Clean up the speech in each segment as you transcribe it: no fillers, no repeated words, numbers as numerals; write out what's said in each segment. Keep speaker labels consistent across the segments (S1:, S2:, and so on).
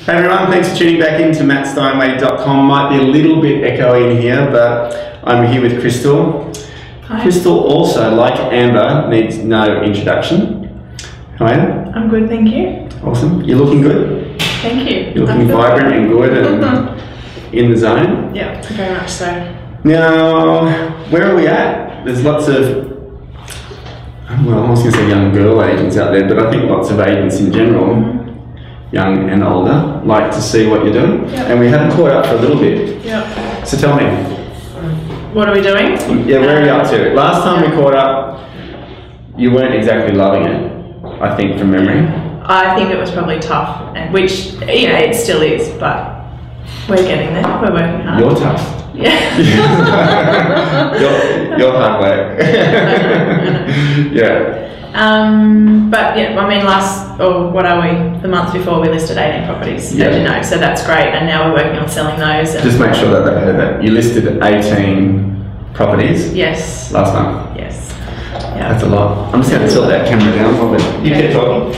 S1: Hey everyone, thanks for tuning back into mattsteinway.com. Might be a little bit echoey in here, but I'm here with Christel.
S2: Hi.
S1: Christel also, like Amber, needs no introduction. How are you?
S2: I'm good, thank you.
S1: Awesome. You're looking good.
S2: Thank you.
S1: You're looking vibrant and good and in the zone.
S2: Yeah, very much so.
S1: Now, where are we at? There's lots of, well, I was going to say young girl agents out there, but I think lots of agents in general, young and older, like to see what you're doing.
S2: Yep.
S1: And we haven't caught up for a little bit.
S2: Yeah.
S1: So tell me.
S2: What are we doing?
S1: Yeah, where are you up to? Last time we caught up, you weren't exactly loving it, I think, from memory.
S2: I think it was probably tough, and which, you know, it still is, but we're getting there. We're working hard.
S1: You're tough.
S2: Yeah.
S1: you're hard work. Yeah.
S2: But yeah, I mean, what are we? The month before we listed 18 properties, as you know, so that's great. And now we're working on selling those.
S1: Just make sure that they heard that. You listed 18 properties.
S2: Yes.
S1: Last month.
S2: Yes. Yeah.
S1: That's a lot. I'm just going to tilt that camera down a little bit. You keep talking.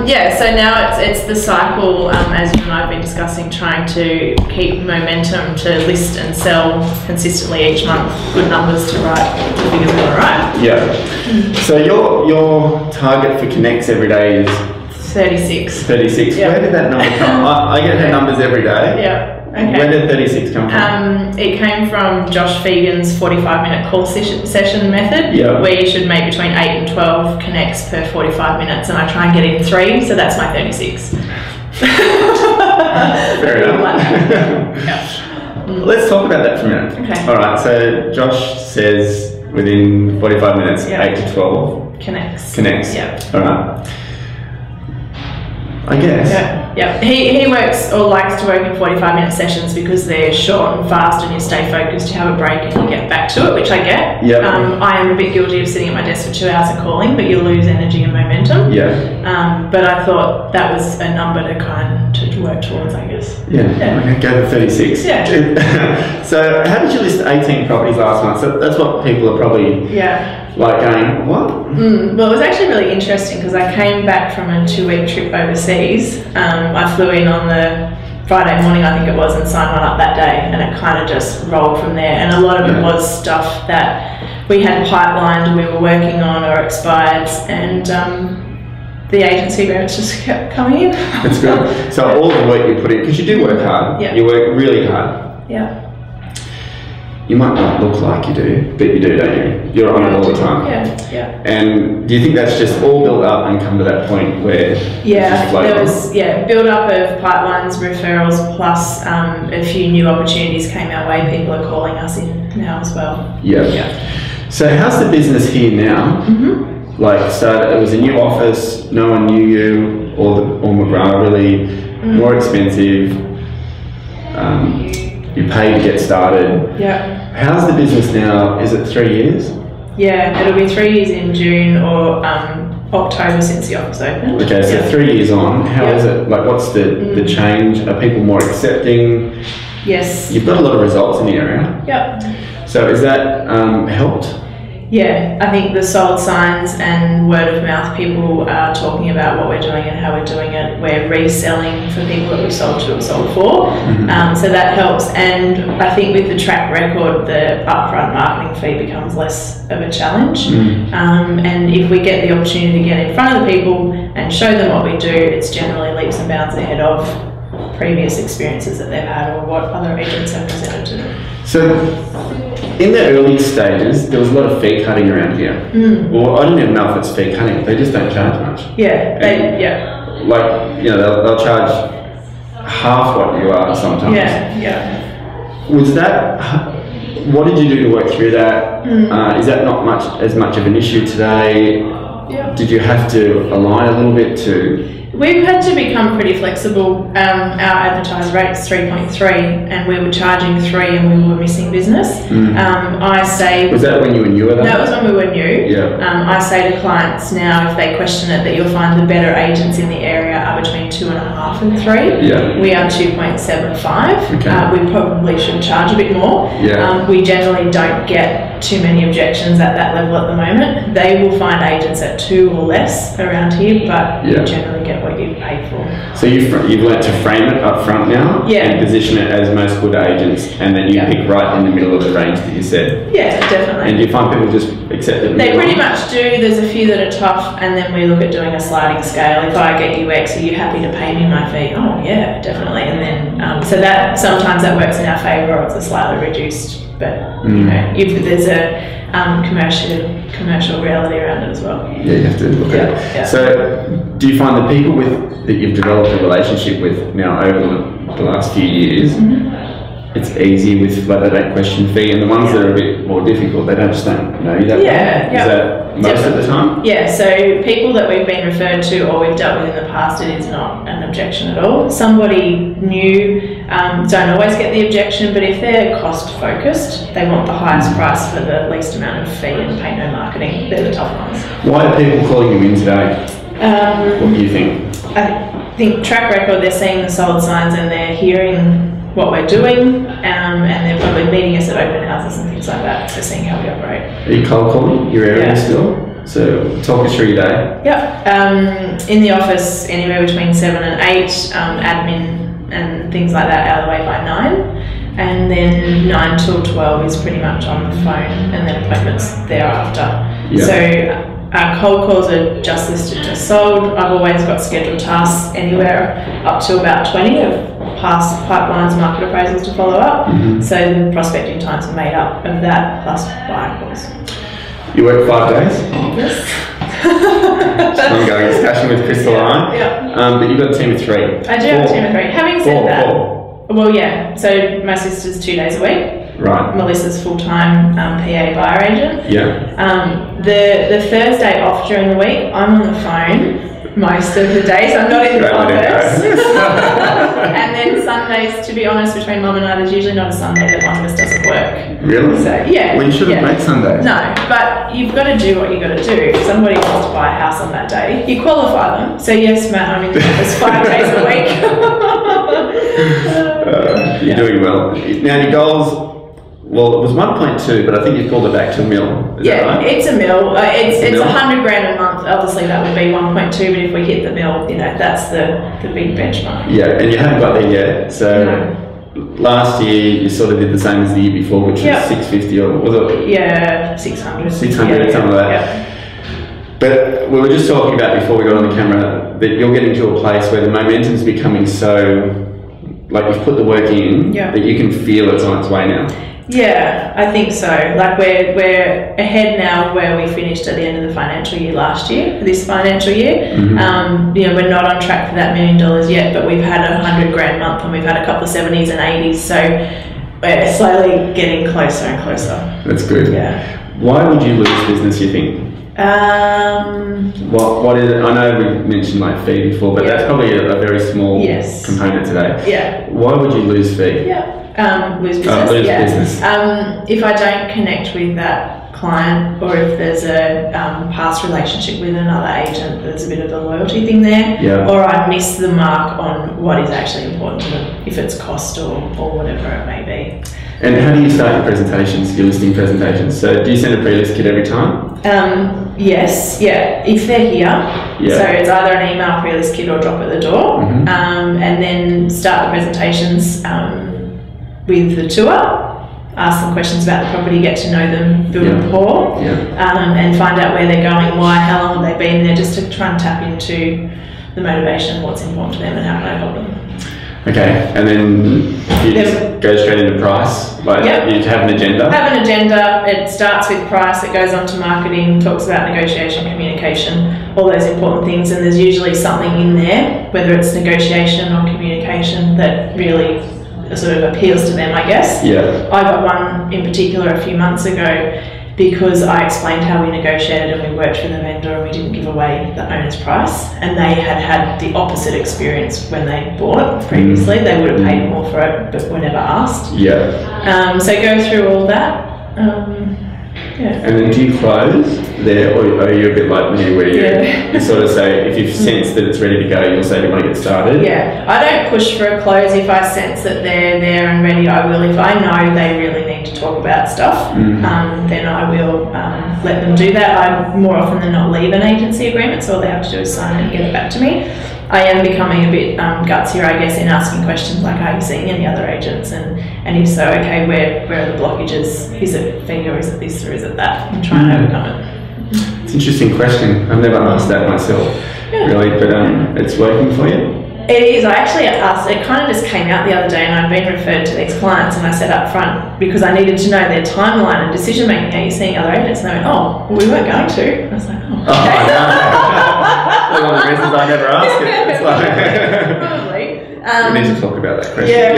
S2: Yeah, so now it's the cycle, as you and I have been discussing, trying to keep momentum to list and sell consistently each month, good numbers to write, the figures we want to write.
S1: Yeah. So your target for connects every day is
S2: 36.
S1: 36.
S2: Yeah.
S1: Where did that number come? I get her numbers every day.
S2: Yeah. Okay.
S1: Where did 36 come from?
S2: It came from Josh Fegan's 45-minute call session method, where you should make between 8 and 12 connects per 45 minutes, and I try and get in 3, so that's my 36.
S1: Fair enough.
S2: Yeah.
S1: Let's talk about that for a minute.
S2: Okay.
S1: All right, so Josh says within 45 minutes, 8 to 12
S2: connects.
S1: Yeah. All right. I guess.
S2: Yeah. He works or likes to work in 45-minute sessions because they're short and fast, and you stay focused, you have a break, and you get back to it, which I get.
S1: Yep.
S2: I am a bit guilty of sitting at my desk for 2 hours of calling, but you lose energy and momentum.
S1: Yeah.
S2: But I thought that was a number to work towards, I guess.
S1: Yeah. Okay, go to 36.
S2: Yeah.
S1: So how did you list 18 properties last month? So that's what people are probably like going, what?
S2: Well, it was actually really interesting because I came back from a 2-week trip overseas. I flew in on the Friday morning, I think it was, and signed one up that day, and it kind of just rolled from there. And a lot of it was stuff that we had pipelined, we were working on, or expired, and the agency grants just kept coming in.
S1: That's good. So all the work you put in, because you do work hard, you work really hard.
S2: Yeah.
S1: You might not look like you do, but you do, don't you? You're on it all the time.
S2: Yeah.
S1: And do you think that's just all built up and come to that point where
S2: there was build up of pipelines, referrals, plus a few new opportunities came our way. People are calling us in now as well.
S1: Yeah. So how's the business here now? Like, so it was a new office, no one knew you, or McGrath really more expensive. You pay to get started.
S2: Yeah.
S1: How's the business now? Is it 3 years?
S2: Yeah, it'll be 3 years in June or October since the office opened.
S1: Okay, so 3 years on, how is it? Like, what's the change? Are people more accepting?
S2: Yes.
S1: You've got a lot of results in the area.
S2: Yep.
S1: So is that helped?
S2: Yeah, I think the sold signs and word of mouth, people are talking about what we're doing and how we're doing it. We're reselling for people that we've sold to or sold for. So that helps. And I think with the track record, the upfront marketing fee becomes less of a challenge. And if we get the opportunity to get in front of the people and show them what we do, it's generally leaps and bounds ahead of previous experiences that they've had or what other agents have presented to them.
S1: So in the early stages, there was a lot of fee cutting around here. Well, I don't even know if it's fee cutting. They just don't charge much.
S2: Yeah.
S1: Like, you know, they'll charge half what you are sometimes.
S2: Yeah.
S1: Was that, what did you do to work through that? Is that not as much of an issue today?
S2: Yeah.
S1: Did you have to align a little bit to?
S2: We've had to become pretty flexible. Our advertised rate is 3.3 and we were charging 3 and we were missing business. I say...
S1: Was that when you were newer?
S2: That was when we were new.
S1: Yeah.
S2: I say to clients now, if they question it, that you'll find the better agents in the area are between 2.5 and 3.
S1: Yeah.
S2: We are 2.75.
S1: Okay.
S2: We probably should charge a bit more.
S1: Yeah.
S2: We generally don't get too many objections at that level at the moment. They will find agents at 2 or less around here, but we generally get what you paid for.
S1: So you've learnt to frame it up front now,
S2: yeah,
S1: and position it as most good agents, and then you pick right in the middle of the range that you said.
S2: Yeah, definitely.
S1: And do you find people just accept it?
S2: They pretty much do. There's a few that are tough, and then we look at doing a sliding scale. If I get you X, are you happy to pay me my fee? Oh yeah, definitely. And then so that sometimes that works in our favour, or it's a slightly reduced. But you know, if there's a commercial reality around it as well.
S1: Yeah, you have to look at it.
S2: Yeah.
S1: So, do you find the people that you've developed a relationship with now over the last few years, it's easy with, like, they don't question fee, and the ones that are a bit more difficult, they just don't know you that well? Is that most of the time?
S2: Yeah, so people that we've been referred to or we've dealt with in the past, it is not an objection at all. Somebody new don't always get the objection, but if they're cost focused, they want the highest price for the least amount of fee and pay no marketing. They're the tough ones.
S1: Why are people calling you in today? What do you think?
S2: I think track record, they're seeing the sold signs and they're hearing what we're doing, and they're probably meeting us at open houses and things like that, so seeing how we operate.
S1: Are you cold calling your area still? So talk us through your day.
S2: Yep. In the office anywhere between 7 and 8, admin and things like that out of the way by 9, and then 9 till 12 is pretty much on the phone, and then appointments thereafter. So our cold calls are just listed, just sold. I've always got scheduled tasks anywhere up to about 20 of past pipelines, market appraisals to follow up. So the prospecting times are made up of that plus buyer calls.
S1: You work 5 days?
S2: Yes.
S1: Ongoing discussion with Christel and I.
S2: Yeah.
S1: But you've got a team of 3.
S2: I do have a team of 3. Having said that,
S1: Four.
S2: well, yeah. So my sister's 2 days a week.
S1: Right.
S2: Melissa's full-time PA buyer agent.
S1: Yeah.
S2: The Thursday off during the week, I'm on the phone most of the days. I'm not in the office. And then Sundays, to be honest, between Mum and I, there's usually not a Sunday that one of us doesn't work.
S1: Really?
S2: So yeah.
S1: Well, you shouldn't make Sundays.
S2: No, but you've got to do what you've got to do. If somebody wants to buy a house on that day, you qualify them. So yes, Matt, I'm in the office 5 days a week.
S1: You're doing well. Now your goals. Well, it was 1.2, but I think you pulled it back to $1 million. Is that right?
S2: It's $1 million. It's $100,000 a month. Obviously, that would be 1.2, but if we hit the $1 million, you know, that's the big benchmark.
S1: Yeah, and you haven't got there yet. So last year you sort of did the same as the year before, which was 650, or was it?
S2: Yeah, 600.
S1: 600, something like that. But we were just talking about before we got on the camera that you're getting to a place where the momentum's becoming so, like, you've put the work in that you can feel it's on its way now. Yeah,
S2: I think so. Like we're ahead now of where we finished at the end of the financial year last year, this financial year. You know, we're not on track for that $1 million yet, but we've had a $100,000 month and we've had a couple of 70s and 80s, so we're slowly getting closer and closer.
S1: That's good.
S2: Yeah.
S1: Why would you lose business, you think? What is it? I know we mentioned like fee before, but that's probably a very small component today.
S2: Yeah.
S1: Why would you lose fee?
S2: Lose business.
S1: Lose business.
S2: If I don't connect with that client, or if there's a past relationship with another agent, there's a bit of a loyalty thing there, or I miss the mark on what is actually important to them, if it's cost or whatever it may be.
S1: And how do you start your presentations, your listing presentations? So do you send a pre-list kit every time?
S2: Yes, if they're here. So it's either an email pre-list kit or drop at the door, and then start the presentations with the tour, ask them questions about the property, get to know them, build rapport, and find out where they're going, why, how long have they been there, just to try and tap into the motivation, what's important to them and how can I help them.
S1: Okay, and then you just go straight into price, like you have an agenda? Have an agenda,
S2: it starts with price, it goes on to marketing, talks about negotiation, communication, all those important things, and there's usually something in there, whether it's negotiation or communication, that really sort of appeals to them, I guess. I got one in particular a few months ago because I explained how we negotiated and we worked with the vendor and we didn't give away the owner's price, and they had had the opposite experience when they bought it previously. They would have paid more for it but were never asked. So go through all that. And
S1: then do you close there, or are you a bit like me where you sort of say, if you've sensed that it's ready to go, you'll say, do you want to get started?
S2: I don't push for a close. If I sense that they're there and ready, I will. If I know they really need to talk about stuff, then I will let them do that. I more often than not leave an agency agreement, so all they have to do is sign it and get it back to me. I am becoming a bit gutsier, I guess, in asking questions like, are you seeing any other agents? And if so, okay, where are the blockages? Is it fee or is it this or is it that? And try and overcome it.
S1: It's an interesting question. I've never asked that myself, really, but it's working for you?
S2: It is. I actually asked, it kind of just came out the other day and I've been referred to these clients and I said up front, because I needed to know their timeline and decision making, are you seeing other agents? And they went, oh, well, we weren't going to. I was like, oh, okay.
S1: One of the reasons I never ask it. It's like
S2: probably.
S1: We need to talk about that question.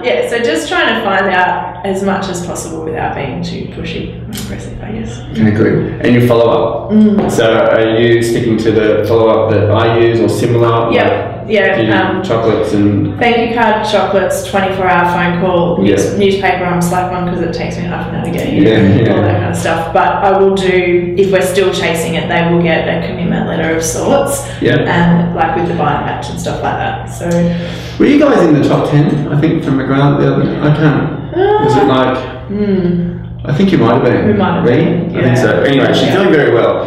S2: Yeah, so just trying to find out as much as possible without being too pushy and aggressive, I guess.
S1: Okay, good. And your follow-up? So are you sticking to the follow-up that I use or similar? Chocolates and...
S2: Thank you card, chocolates, 24-hour phone call, newspaper on Slack one because it takes me half an hour to get here, all that kind of stuff. But I will do, if we're still chasing it, they will get a commitment letter of sorts, and like with the buying match and stuff like that. So,
S1: were you guys in the top 10? I think from McGrath the other. I can't. Was it like? I think you might have been.
S2: We might have been.
S1: I think so. Anyway, she's doing very well.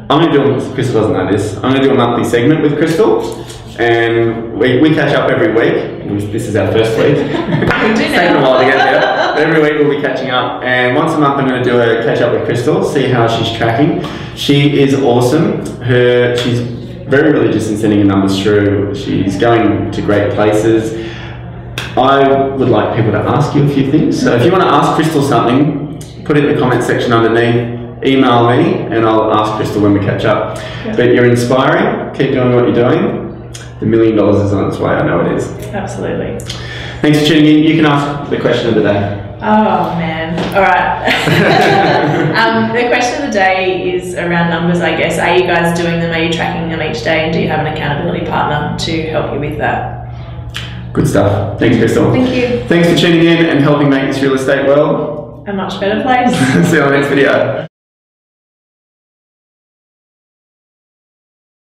S1: I'm going to do. Crystal doesn't know this. I'm going to do a monthly segment with Crystal. And we catch up every week. This is our first week.
S2: We do
S1: It's taken a while to get there. But every week we'll be catching up. And once a month I'm going to do a catch up with Crystal, see how she's tracking. She is awesome. She's very religious in sending her numbers through. She's going to great places. I would like people to ask you a few things. So if you want to ask Crystal something, put it in the comment section underneath. Email me and I'll ask Crystal when we catch up. But you're inspiring. Keep doing what you're doing. The $1 million is on its way, I know it is.
S2: Absolutely.
S1: Thanks for tuning in. You can ask the question of the day.
S2: Oh man. All right. The question of the day is around numbers, I guess. Are you guys doing them? Are you tracking them each day? And do you have an accountability partner to help you with that?
S1: Good stuff. Thanks, Crystal.
S2: Thank you.
S1: Thanks for tuning in and helping make this real estate world
S2: a much better place.
S1: See you on the next video.